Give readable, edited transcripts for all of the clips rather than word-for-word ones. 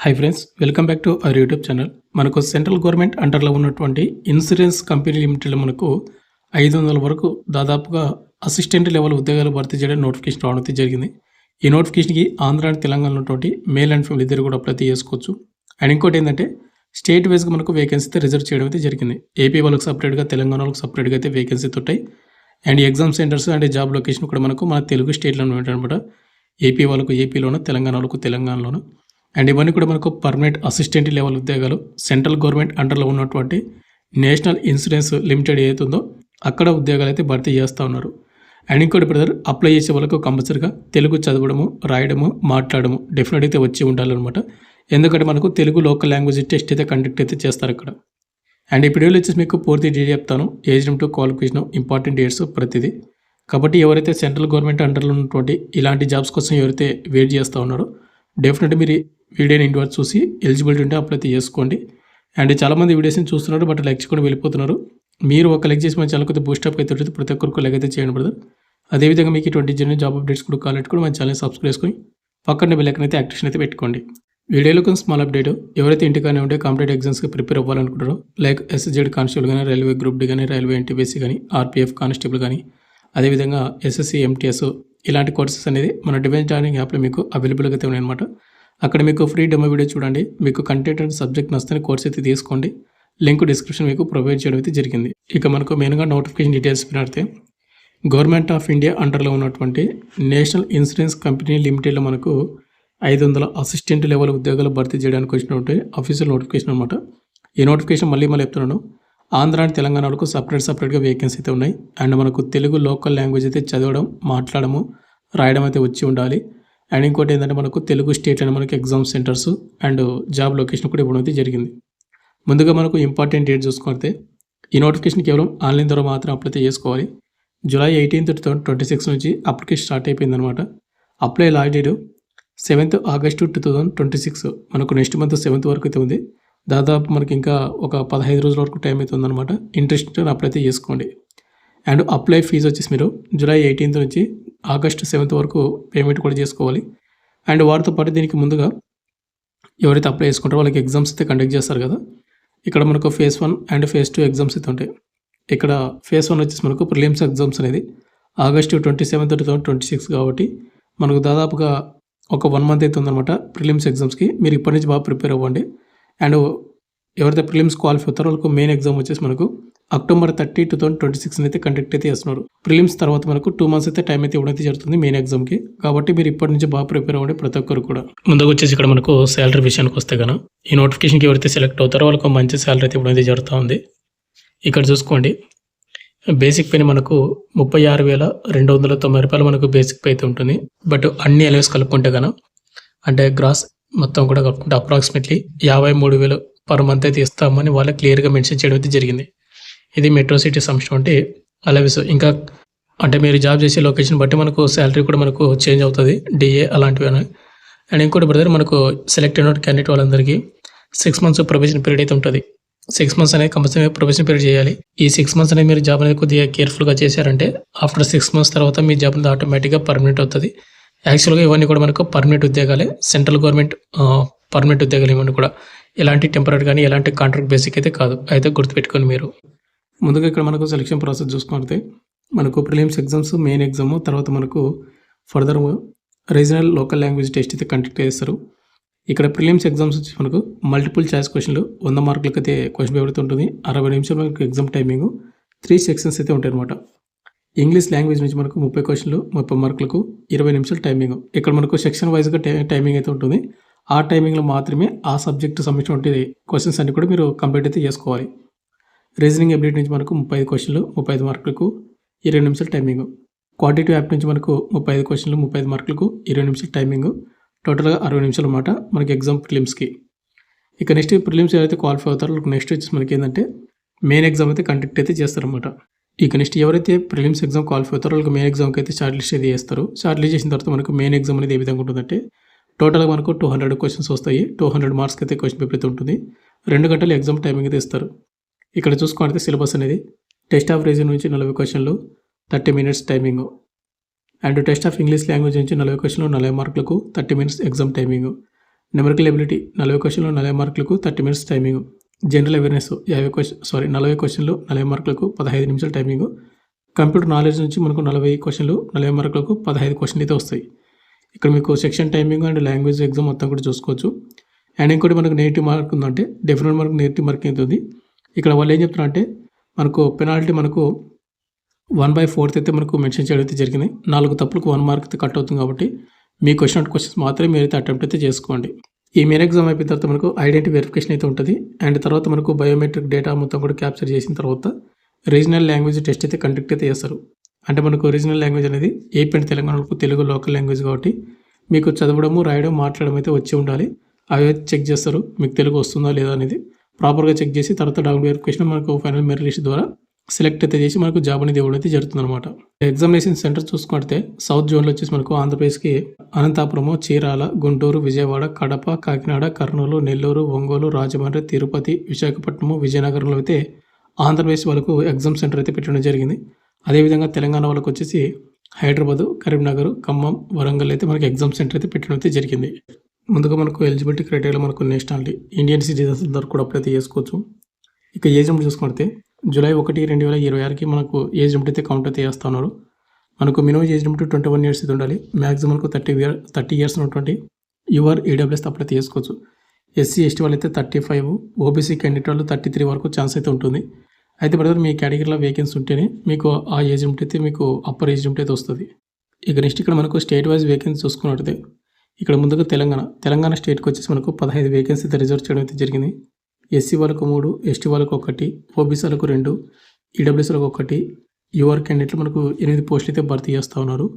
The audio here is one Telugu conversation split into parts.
Hi friends, welcome back to our YouTube channel. మనకు సెంట్రల్ గవర్నమెంట్ అండర్లో ఉన్నటువంటి ఇన్సూరెన్స్ కంపెనీ లిమిటెడ్లో మనకు 500 వరకు దాదాపుగా అసిస్టెంట్ లెవెల్ ఉద్యోగాలు భర్తీ చేయడానికి నోటిఫికేషన్ రావడం అయితే జరిగింది. ఈ నోటిఫికేషన్కి ఆంధ్ర అండ్ తెలంగాణలో ఉన్నటువంటి మేల్ అండ్ ఫీమేల్ ఇద్దరు కూడా అప్లై చేసుకోవచ్చు. అండ్ ఇంకోటి ఏంటంటే స్టేట్ వైజ్గా మనకు వేకెన్సీ అయితే రిజర్వ్ చేయడం అయితే జరిగింది. ఏపీ వాళ్ళకి సపరేట్గా, తెలంగాణ వాళ్ళకి సపరేట్గా అయితే వేకెన్సీ ఉంటాయి. And exam centres and job location కూడా మనకు మన తెలుగు స్టేట్లోనే ఉంటాయన్నమాట. ఏపీ వాళ్ళకు ఏపీలోను, తెలంగాణ వాళ్ళకు తెలంగాణలోను. అండ్ ఇవన్నీ కూడా మనకు పర్మనెంట్ అసిస్టెంట్ లెవెల్ ఉద్యోగాలు సెంట్రల్ గవర్నమెంట్ అండర్లో ఉన్నటువంటి నేషనల్ ఇన్సూరెన్స్ లిమిటెడ్ ఏదైతుందో అక్కడ ఉద్యోగాలు అయితే భర్తీ చేస్తూ ఉన్నారు. అండ్ ఇంకోటి బ్రదర్, అప్లై చేసే వాళ్ళకు కంపల్సరీగా తెలుగు చదవడము, రాయడము, మాట్లాడము డెఫినెట్ అయితే వచ్చి ఉండాలన్నమాట. ఎందుకంటే మనకు తెలుగు లోకల్ లాంగ్వేజ్ టెస్ట్ అయితే కండక్ట్ అయితే చేస్తారు ఇక్కడ. అండ్ ఈ వీడియోలో వచ్చేసి మీకు పూర్తి డీటెయిల్ చెప్తాను. Age limit, qualification, important dates ప్రతిదీ. కాబట్టి ఎవరైతే సెంట్రల్ గవర్నమెంట్ అండర్లో ఉన్నటువంటి ఇలాంటి జాబ్స్ కోసం ఎవరైతే వెయిట్ చేస్తూ ఉన్నారో డెఫినెట్గా మీరు వీడియోని ఇంటి వరకు చూసి ఎలిజిబిలిటీ ఉంటే అప్లై చేసుకోండి. అండ్ చాలామంది వీడియోస్ని చూస్తున్నారు, బట్ లైక్ కూడా వెళ్ళిపోతున్నారు. మీరు ఒక లైక్ చేసి మన ఛానల్ కొద్దిగా బూస్టప్ అయితే ఉంటుంది. ప్రతి ఒక్కరికి లైక్ అయితే చేయండి బ్రదర్. అదేవిధంగా మీకు 20 జనరల్ జాబ్ అప్డేట్స్ కూడా కావాలంటే కూడా మన ఛానల్ సబ్స్క్రైబ్ చేసుకొని పక్కన బెల్ ఐకాన్ అయితే యాక్టివేషన్ అయితే పెట్టుకోండి. వీడియోలో కొంచెం స్మాల్ అప్డేట్, ఎవరైతే ఇంటికానే ఉంటే కాంపిటేటివ్ ఎగ్జామ్స్కి ప్రిపేర్ అవ్వాలనుకుంటారో లైక్ ఎస్ఎస్జెడ్ కానిస్టేబుల్ కానీ, రైల్వే గ్రూప్ డి కానీ, రైల్వే ఎన్టీపీసీ కానీ, ఆర్పీఎఫ్ కానిస్టేబుల్ కానీ, అదేవిధంగా ఎస్ఎస్సి ఎంటీఎస్ ఇలాంటి కోర్సెస్ అనేది మన డివైన్ జాయినింగ్ యాప్లో మీకు అవైలబుల్గా అయితే ఉన్నాయన్నమాట. అక్కడ మీకు ఫ్రీ డెమో వీడియో చూడండి. మీకు కంటెంట్ అండ్ సబ్జెక్ట్ నచ్చితే కోర్స్ అయితే తీసుకోండి. లింక్ డిస్క్రిప్షన్ మీకు ప్రొవైడ్ చేయడం అయితే జరిగింది. ఇక మనకు మెయిన్గా నోటిఫికేషన్ డీటెయిల్స్ పెడితే గవర్నమెంట్ ఆఫ్ ఇండియా అండర్లో ఉన్నటువంటి నేషనల్ ఇన్సూరెన్స్ కంపెనీ లిమిటెడ్లో మనకు 500 అసిస్టెంట్ లెవెల్ ఉద్యోగాలు భర్తీ చేయడానికి వచ్చినటువంటి అఫీషియల్ నోటిఫికేషన్ అనమాట. ఈ నోటిఫికేషన్ మళ్ళీ చెప్తున్నాను, ఆంధ్ర అండ్ తెలంగాణ వరకు సపరేట్గా వేకెన్సీ అయితే ఉన్నాయి. అండ్ మనకు తెలుగు లోకల్ లాంగ్వేజ్ అయితే చదవడం, మాట్లాడము, రాయడం అయితే వచ్చి ఉండాలి. అండ్ ఇంకోటి ఏంటంటే మనకు తెలుగు స్టేట్ అని మనకి exam centres and job location కూడా ఇవ్వడం అయితే జరిగింది. ముందుగా మనకు ఇంపార్టెంట్ డేట్ చూసుకుంటే ఈ నోటిఫికేషన్ కేవలం ఆన్లైన్ ద్వారా మాత్రం అప్లై చేసుకోవాలి. జూలై 18, 2026 నుంచి అప్లికేషన్ స్టార్ట్ అయిపోయిందనమాట. Apply last date 7th August 2026. మనకు నెక్స్ట్ మంత్ 7th వరకు అయితే ఉంది. దాదాపు మనకి ఇంకా ఒక 15 రోజుల వరకు టైం అయితే ఉందన్నమాట. ఇంట్రెస్ట్ అప్లై అయితే చేసుకోండి. అండ్ అప్లై ఫీజు వచ్చేసి మీరు జూలై 18 నుంచి August 7th వరకు పేమెంట్ కూడా చేసుకోవాలి. అండ్ వారితో పాటు దీనికి ముందుగా ఎవరైతే అప్లై చేసుకుంటారో వాళ్ళకి ఎగ్జామ్స్ అయితే కండక్ట్ చేస్తారు కదా. ఇక్కడ మనకు phase 1 అండ్ phase 2 ఎగ్జామ్స్ అయితే ఉంటాయి. ఇక్కడ phase 1 వచ్చేసి మనకు ప్రిలిమ్స్ ఎగ్జామ్స్ అనేది August 27, 2026 కాబట్టి మనకు దాదాపుగా ఒక 1 month అయితే ఉందన్నమాట ప్రిలిమ్స్ ఎగ్జామ్స్కి. మీరు ఇప్పటి నుంచి బాగా ప్రిపేర్ అవ్వండి. అండ్ ఎవరైతే ప్రిలిమ్స్ క్వాలిఫై అవుతారో వాళ్ళకు మెయిన్ ఎగ్జామ్ వచ్చేసి మనకు October 30, 2026 అయితే కండక్ట్ అయితే చేస్తున్నారు. ప్రిలిమ్స్ తర్వాత మనకు 2 months అయితే టైం అయితే ఇవ్వడం అయితే జరుగుతుంది మెయిన్ ఎగ్జామ్కి. కాబట్టి మీరు ఇప్పటి నుంచి బాగా ప్రిపేర్ అవ్వండి ప్రతి ఒక్కరు కూడా. ముందుగా వచ్చేసి ఇక్కడ మనకు శాలరీ విషయానికి వస్తే కనుక ఈ నోటిఫికేషన్కి ఎవరైతే సెలెక్ట్ అవుతారో వాళ్ళకు మంచి శాలరీ అయితే ఇవ్వడం అయితే జరుగుతూ ఉంది. ఇక్కడ చూసుకోండి, బేసిక్ పే మనకు 36,290 రూపాయలు మనకు బేసిక్ పే అయితే ఉంటుంది. బట్ అన్ని అలవెన్స్ కలుపుకుంటే కనుక అంటే గ్రాస్ మొత్తం కూడా కలుపుకుంటే అప్రాక్సిమేట్లీ 53,000 పర్ మంత్ అయితే ఇస్తామని వాళ్ళ క్లియర్గా మెన్షన్ చేయడం అయితే జరిగింది. ఇది మెట్రో సిటీ సంస్థ అంటే అలవెన్స్. ఇంకా అంటే మీరు జాబ్ చేసే లొకేషన్ బట్టి మనకు శాలరీ కూడా మనకు చేంజ్ అవుతుంది, డిఏ అలాంటివి. అండ్ ఇంకోటి బ్రదర్, మనకు సెలెక్ట్ అయిన క్యాండిడేట్ వాళ్ళందరికీ 6 months ప్రొవిజన్ పీరియడ్ అయితే ఉంటుంది. 6 months అనేది కంపల్సరీ ప్రొవిజన్ పీరియడ్ చేయాలి. ఈ 6 months అనేది మీరు జాబ్ అనేది కొద్దిగా కేర్ఫుల్గా చేశారంటే ఆఫ్టర్ 6 months తర్వాత మీ జాబ్ అనేది ఆటోమేటిక్గా పర్మనెంట్ అవుతుంది. యాక్చువల్గా ఇవన్నీ కూడా మనకు పర్మనెంట్ ఉద్యోగాలే, సెంట్రల్ గవర్నమెంట్ పర్మనెంట్ ఉద్యోగాలు ఇవన్నీ కూడా. ఎలాంటి టెంపరీ కానీ ఎలాంటి కాంట్రాక్ట్ బేసిక్ అయితే కాదు, అయితే గుర్తుపెట్టుకొని మీరు. ముందుగా ఇక్కడ మనకు సెలక్షన్ ప్రాసెస్ చూసుకుంటే మనకు ప్రిలిమ్స్ ఎగ్జామ్స్, మెయిన్ ఎగ్జామ్, తర్వాత మనకు further regional local language test అయితే కండక్ట్ చేస్తారు. ఇక్కడ ప్రిలిమ్స్ ఎగ్జామ్స్ వచ్చి మనకు మల్టిపుల్ చాయిస్ క్వశ్చన్లు 100 మార్కులకి అయితే క్వశ్చన్ పేపర్ అయితే ఉంటుంది. 60 నిమిషాలు మనకు ఎగ్జామ్ టైమింగ్. 3 సెక్షన్స్ అయితే ఉంటాయి అనమాట. ఇంగ్లీష్ లాంగ్వేజ్ నుంచి మనకు 30 క్వశ్చన్లు 30 మార్కులకు 20 నిమిషాలు టైమింగ్. ఇక్కడ మనకు సెక్షన్ వైజ్గా టైమింగ్ అయితే ఉంటుంది. ఆ టైమింగ్లో మాత్రమే ఆ సబ్జెక్ట్ సంబంధించిన క్వశ్చన్స్ అన్ని కూడా మీరు కంప్లీట్ అయితే చేసుకోవాలి. రీజనింగ్ ఎబిలిటీ నుంచి మనకు 35 క్వశ్చన్లు 35 మార్కులకు 20 నిమిషాలు టైమింగ్. క్వాంటిటివ్ యాప్ నుంచి మనకు 35 క్వశ్చన్లు 35 మార్కులకు 20 నిమిషాలు టైమింగ్. టోటల్గా 60 నిమిషాలు అన్నమాట మనకి ఎగ్జామ్ ప్రిలిమ్స్కి. ఇక నెక్స్ట్ ప్రిలిమ్స్ ఎవరైతే క్వాలిఫై అవుతారో నెక్స్ట్ వచ్చేసి మనకి ఏంటంటే మెయిన్ ఎగ్జామ్ అయితే కండక్ట్ అయితే చేస్తారన్నమాట. ఇక నెక్స్ట్ ఎవరైతే ప్రిలిమ్స్ ఎగ్జామ్ క్వాలిఫై అవుతారో వాళ్ళకి మెయిన్ ఎగ్జామ్కి అయితే షార్ట్ లిస్ట్ అయితే చేస్తారు. షార్ట్ లిస్ట్ చేసిన తర్వాత మనకు మెయిన్ ఎగ్జామ్ అనేది ఏ విధంగా ఉంటుందంటే టోటల్గా మనకు 200 క్వశ్చన్స్ వస్తాయి. 200 మార్క్స్కి అయితే క్వశ్చన్ పేపర్ అయితే ఉంటుంది. 2 గంటలు ఎగ్జామ్ టైమింగ్ అయితే ఇస్తారు. ఇక్కడ చూసుకుంటే సిలబస్ అనేది టెస్ట్ ఆఫ్ రీజన్ నుంచి 40 క్వశ్చన్లు 30 minutes timing. And test of English language నుంచి 40 క్వశ్చన్లు 40 మార్కులకు 30 minutes exam timing. Numerical ability 40 క్వశ్చన్లు 40 మార్కులకు 30 మినిట్స్ టైమింగ్. జనరల్ అవేర్నెస్ 40 క్వశ్చన్లు 40 మార్కులకు 15 నిమిషాల టైమింగ్. కంప్యూటర్ నాలెడ్జ్ నుంచి మనకు 40 క్వశ్చన్లు 40 మార్కులకు 15 క్వశ్చన్లు అయితే వస్తాయి. ఇక్కడ మీకు section timing and language exam మొత్తం కూడా చూసుకోవచ్చు. అండ్ ఇంకోటి మనకు నెగిటివ్ మార్క్ ఉందంటే డెఫినెట్ మార్క్ నెగిటివ్ మార్కింగ్ అవుతుంది. ఇక్కడ వాళ్ళు ఏం చెప్తున్నారంటే మనకు పెనాల్టీ మనకు 1/4 అయితే మనకు మెన్షన్ చేయడం అయితే జరిగింది. 4 తప్పులకు 1 మార్క్ అయితే కట్ అవుతుంది కాబట్టి మీకు వచ్చిన క్వశ్చన్స్ మాత్రమే మీరైతే అటెంప్ట్ అయితే చేసుకోండి. ఈ మెయిన్ ఎగ్జామ్ అయిపోయిన తర్వాత మనకు ఐడెంటిటీ వెరిఫికేషన్ అయితే ఉంటుంది. అండ్ తర్వాత మనకు బయోమెట్రిక్ డేటా మొత్తం కూడా క్యాప్చర్ చేసిన తర్వాత రీజనల్ లాంగ్వేజ్ టెస్ట్ అయితే కండక్ట్ అయితే చేస్తారు. అంటే మనకు రీజనల్ లాంగ్వేజ్ అనేది ఏపీ అండ్ తెలంగాణకు తెలుగు లోకల్ లాంగ్వేజ్ కాబట్టి మీకు చదవడము రాయడం మాట్లాడడం అయితే వచ్చి ఉండాలి. అవి అయితే చెక్ చేస్తారు మీకు తెలుగు వస్తుందా లేదా అనేది ప్రాపర్గా చెక్ చేసి తర్వాత డౌన్ వెరిఫికేషన్ మనకు ఫైనల్ మెరిట్ లిస్ట్ ద్వారా సెలెక్ట్ అయితే చేసి మనకు జాబ్ అనేది ఇవ్వడం అయితే జరుగుతుంది అనమాట. ఎగ్జామినేషన్ సెంటర్ చూసుకుంటే సౌత్ జోన్లో వచ్చేసి మనకు ఆంధ్రప్రదేశ్కి అనంతపురము, చీరాల, గుంటూరు, విజయవాడ, కడప, కాకినాడ, కర్నూలు, నెల్లూరు, ఒంగోలు, రాజమండ్రి, తిరుపతి, విశాఖపట్నము, విజయనగరంలో అయితే ఆంధ్రప్రదేశ్ వాళ్ళకు ఎగ్జామ్ సెంటర్ అయితే పెట్టడం జరిగింది. అదేవిధంగా తెలంగాణ వాళ్ళకు వచ్చేసి హైదరాబాదు, కరీంనగర్, ఖమ్మం, వరంగల్ అయితే మనకి ఎగ్జామ్ సెంటర్ అయితే పెట్టడం అయితే జరిగింది. ముందుగా మనకు ఎలిజిబిలిటీ క్రైటీరియా మనకు నేషనాలిటీ ఇండియన్ సిటిజన్స్ అందరూ కూడా అప్లై చేసుకోవచ్చు. ఇక ఏజ్ లిమిట్ చూసుకుంటే జూలై 1, 2026కి మనకు ఏజ్ లిమిట్ అయితే కౌంట్ అయితే చేస్తున్నారు. మనకు మినిమం ఏజ్ లిమిట్ 21 ఇయర్స్ అయితే ఉండాలి. మ్యాక్సిమం మనకు 30 ఇయర్స్ ఉన్నటువంటి యువర్ ఈడబ్ల్యూఎస్ అప్లై చేసుకోవచ్చు. ఎస్సీ ఎస్టీ వాళ్ళు అయితే 35, ఓబీసీ క్యాండిడేట్ వాళ్ళు 33 వరకు ఛాన్స్ అయితే ఉంటుంది. అయితే బ్రదర్ మీ కేటగిరీలో వేకెన్సీ ఉంటేనే మీకు ఆ ఏజ్ లిమిట్ అయితే మీకు అప్పర్ ఏజ్ లిమిట్ అయితే వస్తుంది. ఇక నెక్స్ట్ ఇక్కడ మనకు స్టేట్ వైజ్ వేకెన్సీ చూసుకున్నట్టయితే ఇక్కడ ముందుగా తెలంగాణ స్టేట్కి వచ్చేసి మనకు 15 వేకెన్సీ అయితే రిజర్వ్ చేయడం అయితే జరిగింది. ఎస్సీ వాళ్ళకు 3, ఎస్టీ వాళ్ళకు 1, ఓబీసీ వాళ్ళకు 2, ఈడబ్ల్యూఎస్ వాళ్ళకు 1, యువర్ క్యాండిడేట్లు మనకు 8 పోస్టులు అయితే భర్తీ చేస్తూ ఉన్నారు.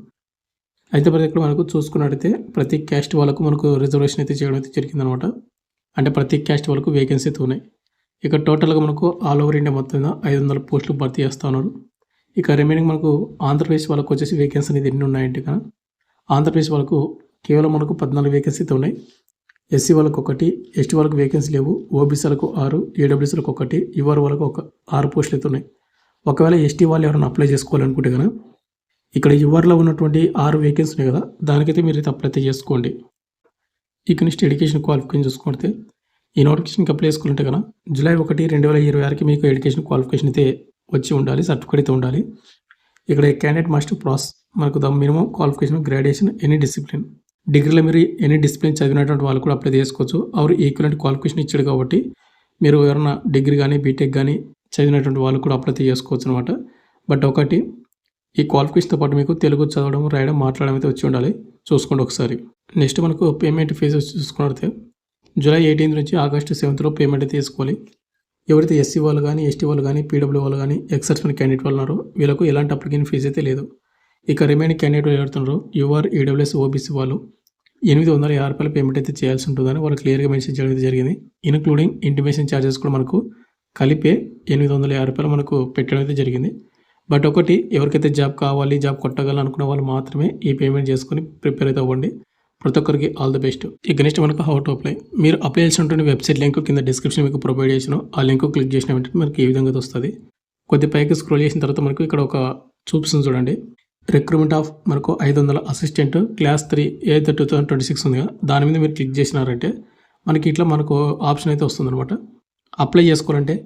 అయితే మరి ఇక్కడ మనకు చూసుకున్నట్టయితే ప్రతి క్యాస్ట్ వాళ్ళకు మనకు రిజర్వేషన్ అయితే చేయడం అయితే జరిగింది అనమాట. అంటే ప్రతి క్యాస్ట్ వాళ్ళకు వేకెన్సీ అయితే ఉన్నాయి. ఇక టోటల్గా మనకు ఆల్ ఓవర్ ఇండియా మొత్తం 500 పోస్టులు భర్తీ చేస్తూ ఉన్నారు. ఇక రిమైనింగ్ మనకు ఆంధ్రప్రదేశ్ వాళ్ళకు వచ్చేసి వేకెన్సీ అనేది ఎన్ని ఉన్నాయంటే కదా ఆంధ్రప్రదేశ్ వాళ్ళకు కేవలం మనకు 14 వేకెన్సీ అయితే ఉన్నాయి. ఎస్సీ వాళ్ళకు 1, ఎస్టీ వాళ్ళకు వేకెన్సీ లేవు, ఓబీసీ వాళ్ళకు 6, ఈడబ్ల్యూఎస్ వాళ్ళకు 1, యువర్ వాళ్ళకు 6 పోస్టులు అయితే ఉన్నాయి. ఒకవేళ ఎస్టీ వాళ్ళు ఎవరైనా అప్లై చేసుకోవాలనుకుంటే కనుక ఇక్కడ యువర్లో ఉన్నటువంటి 6 వేకెన్సీ ఉన్నాయి కదా దానికైతే మీరు అయితే అప్లై అయితే చేసుకోండి. ఇక నెక్స్ట్ ఎడ్యుకేషన్ క్వాలిఫికేషన్ చూసుకుంటే ఈ నోటిఫికేషన్కి అప్లై చేసుకోవాలంటే కనుక జూలై 1, 2026కి మీకు ఎడ్యుకేషన్ క్వాలిఫికేషన్ అయితే వచ్చి ఉండాలి, సర్టిఫికేట్ అయితే ఉండాలి. ఇక్కడ క్యాండిడేట్ మస్ట్ ప్రాసెస్ మనకు the minimum qualification graduation any discipline డిగ్రీలో మీరు ఎనీ డిసిప్లిన్ చదివినటువంటి వాళ్ళు కూడా అప్లై చేసుకోవచ్చు. ಅವರು ఈక్వలెంట్ క్వాలిఫికేషన్ ఇచ్చాడు కాబట్టి మీరు ఎవరైనా డిగ్రీ కానీ బీటెక్ కానీ చదివినటువంటి వాళ్ళు కూడా అప్లై చేసుకోవచ్చు అనమాట. బట్ ఒకటి ఈ క్వాలిఫికేషన్తో పాటు మీకు తెలుగు చదవడం రాయడం మాట్లాడడం అయితే వచ్చి ఉండాలి, చూసుకోండి ఒకసారి. నెక్స్ట్ మనకు పేమెంట్ ఫీజు చూసుకున్నట్లయితే జూలై 18 నుంచి ఆగస్టు 7 పేమెంట్ అయితే తీసుకోవాలి. ఎవరైతే ఎస్సీ వాళ్ళు కానీ ఎస్టీ వాళ్ళు కానీ పీడబ్ల్యూ వాళ్ళు కానీ ఎక్సర్సన్ క్యాండిడేట్ వాళ్ళు ఉన్నారో వీళ్ళకు ఎలాంటి అప్లికేషన్ ఫీజు అయితే లేదు. ఇక రిమైనింగ్ క్యాండిడేట్ ఎవరుతున్నారో యువర్ ఈడబ్ల్యూఎస్ ఓబీసీ వాళ్ళు 850 రూపాయలు పేమెంట్ అయితే చేయాల్సి ఉంటుందని వాళ్ళు క్లియర్గా మెన్షన్ చేయడం అయితే జరిగింది. ఇన్క్లూడింగ్ ఇంటిమేషన్ ఛార్జెస్ కూడా మనకు కలిపే 850 రూపాయలు మనకు పెట్టడం అయితే జరిగింది. బట్ ఒకటి ఎవరికైతే జాబ్ కావాలి జాబ్ కొట్టగలను అనుకున్న వాళ్ళు మాత్రమే ఈ పేమెంట్ చేసుకొని ప్రిపేర్ అయితే అవ్వండి. ప్రతి ఒక్కరికి ఆల్ ది బెస్ట్. ఇక నెక్స్ట్ మనకు హౌ టు అప్లై మీరు అప్లై చేసినటువంటి వెబ్సైట్ లింక్ కింద డిస్క్రిప్షన్ మీకు ప్రొవైడ్ చేసిన ఆ లింక్ క్లిక్ చేసిన వెంటనే మనకి ఈ విధంగా వస్తుంది. కొద్ది పైకి స్క్రోల్ చేసిన తర్వాత మనకు ఇక్కడ ఒక చూపిస్తుంది చూడండి, రిక్రూట్మెంట్ ఆఫ్ మనకు 500 అసిస్టెంట్ క్లాస్ 3 8 2026 ఉంది కదా దాని మీద మీరు క్లిక్ చేసినారంటే మనకి ఇట్లా మనకు ఆప్షన్ అయితే వస్తుంది అనమాట. అప్లై చేసుకోవాలంటే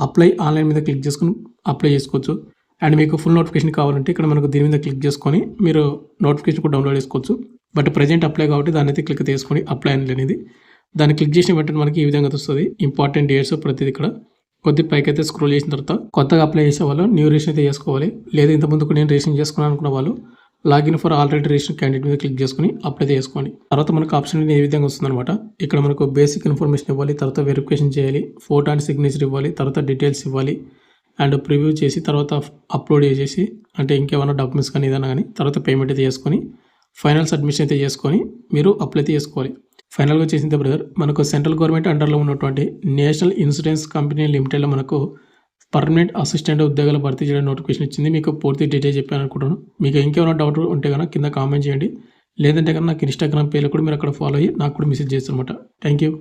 అప్లై ఆన్లైన్ మీద క్లిక్ చేసుకుని అప్లై చేసుకోవచ్చు. అండ్ మీకు ఫుల్ నోటిఫికేషన్ కావాలంటే ఇక్కడ మనకు దీని మీద క్లిక్ చేసుకొని మీరు నోటిఫికేషన్ కూడా డౌన్లోడ్ చేసుకోవచ్చు. బట్ ప్రజెంట్ అప్లై కాబట్టి దాన్ని అయితే క్లిక్ చేసుకొని అప్లై అనేది దాన్ని క్లిక్ చేసిన వెంటనే మనకి ఈ విధంగా వస్తుంది. ఇంపార్టెంట్ డేట్స్ ప్రతిదీ ఇక్కడ కొద్ది పైకి అయితే స్క్రోల్ చేసిన తర్వాత కొత్తగా అప్లై చేసే వాళ్ళు న్యూ రిజిస్ట్రేషన్ అయితే చేసుకోవాలి. లేదా ఇంతకుముందుకు నేను రిజిస్ట్రేషన్ చేసుకున్నాను అనుకున్న వాళ్ళు login for already register candidate మీద క్లిక్ చేసుకుని అప్లై చేసుకోండి. తర్వాత మనకు ఆప్షన్ ఏ విధంగా వస్తుందన్నమాట. ఇక్కడ మనకు బేసిక్ ఇన్ఫర్మేషన్ ఇవ్వాలి, తర్వాత వెరిఫికేషన్ చేయాలి, ఫోటో అండ్ సిగ్నేచర్ ఇవ్వాలి, తర్వాత డీటెయిల్స్ ఇవ్వాలి అండ్ ప్రివ్యూ చేసి తర్వాత అప్లోడ్ చేసేసి అంటే ఇంకేమైనా డాక్యుమెంట్స్ కానీ ఏదైనా కానీ తర్వాత పేమెంట్ అయితే చేసుకొని ఫైనల్ సబ్మిషన్ అయితే చేసుకొని మీరు అప్లై అయితే చేసుకోవాలి. ఫైనల్గా చేసింది బ్రదర్ మనకు సెంట్రల్ గవర్నమెంట్ అండర్లో ఉన్నటువంటి నేషనల్ ఇన్సూరెన్స్ కంపెనీ లిమిటెడ్లో మనకు పర్మనెంట్ అసిస్టెంట్ ఉద్యోగాల భర్తీ చేయడం నోటిఫికేషన్ ఇచ్చింది. మీకు పూర్తి డీటెయిల్ చెప్పాను అనుకుంటున్నాను. మీకు ఇంకేమైనా డౌట్ ఉంటే కనుక కింద కామెంట్ చేయండి, లేదంటే కనుక నాకు ఇన్స్టాగ్రామ్ పేజ్లో కూడా మీరు అక్కడ ఫాలో అయ్యి నాకు కూడా మెసేజ్ చేస్తారనమాట. Thank you.